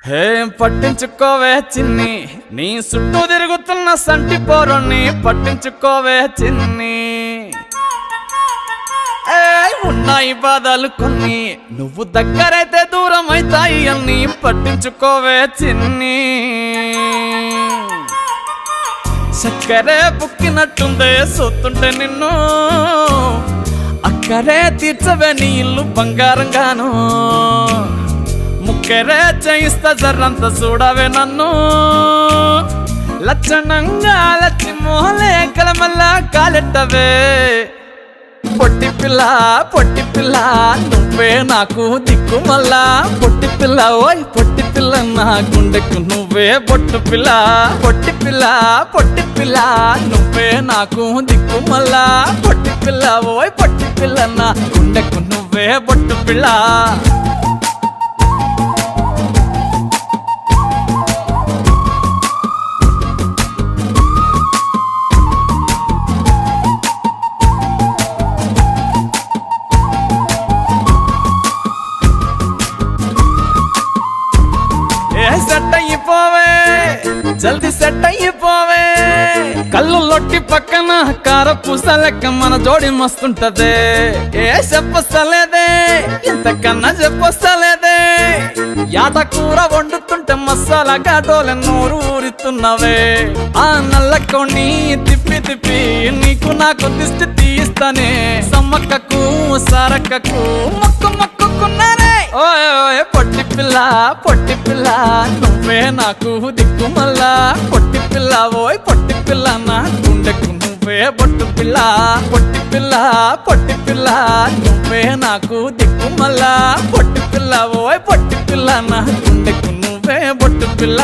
హే పట్టించుకోవే చిన్ని, నీ చుట్టూ తిరుగుతున్న సంటి పోరుణ్ణి పట్టించుకోవే చిన్ని. ఉన్నాయి బాధలు కొన్ని, నువ్వు దగ్గరైతే దూరం అవుతాయి అన్ని పట్టించుకోవే చిన్ని. చక్కరే బుక్కినట్టుందే చూస్తుంటే నిన్ను, అక్కరే తీర్చవే నీ ఇల్లు బంగారంగాను. ముక్కరే చేయిస్తా జర్రంత చూడవే నన్ను, లక్షణంగా లచ్చి మోహలే కలమల్లా కాలెట్టవే. పొట్టి పిల్ల పొట్టి పిల్ల నువ్వే నాకు దిక్కు మల్లా. పొట్టి పిల్ల ఓయ్ పొట్టి పిల్ల నా గుండెకు నువ్వే బొట్టు పిల్ల. పొట్టి పిల్ల పొట్టి పిల్ల నువ్వే నాకు దిక్కు మల్లా. పొట్టి పిల్ల ఓయ్ పొట్టి పిల్ల నా గుండెకు నువ్వే బొట్టు పిల్ల. సెట్ అయిపోవే జల్దీ సెట్ అయిపోవే. కళ్ళు లొట్టి పక్కన కారపూస లెక్క మన జోడి మస్తుంటదే. ఏ చెప్పలేదే ఇంతకన్నా చెప్పలేదే. యాట కూర వండుతుంటే మసాలా ఘాటోలే నోరు ఊరిస్తున్నవే. ఆ నల్లకోని తిప్పి తిప్పి నీకు నాకు దిష్టి తీస్తానే. సమ్మక్కకు సారక్కకు మొక్కు మొక్కుకున్నానే. ఓయ్ ఓయ్ పొట్టి పిల్ల పొట్టి పిల్ల నువ్వే నాకు దిక్కు మల్లా. పొట్టి పిల్ల ఓయ్ పొట్టి పిల్ల నా గుండెకు నువ్వే బొట్టు పిల్ల. పొట్టి పిల్ల పొట్టి పిల్ల నువ్వే నాకు దిక్కు మల్లా. పొట్టి పిల్ల ఓయ్ పొట్టి పిల్ల నా గుండెకు నువ్వే బొట్టు పిల్ల.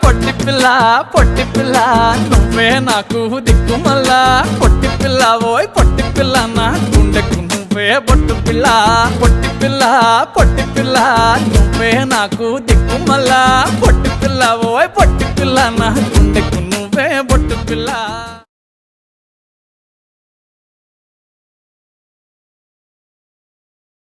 పొట్టి పిల్ల పొట్టి పిల్ల నువ్వే నాకు దిక్కు మల్లా. పొట్టి పిల్ల ఓయ్ పొట్టి పిల్ల నా గుండెకు నువ్వే బొట్టు పిల్ల. పొట్టి పిల్ల పొట్టి పిల్ల నువ్వే నాకు దిక్కు మల్లా. పొట్టి పిల్ల ఓయ్ పొట్టి పిల్ల నా గుండెకు నువ్వే బొట్టు పిల్ల.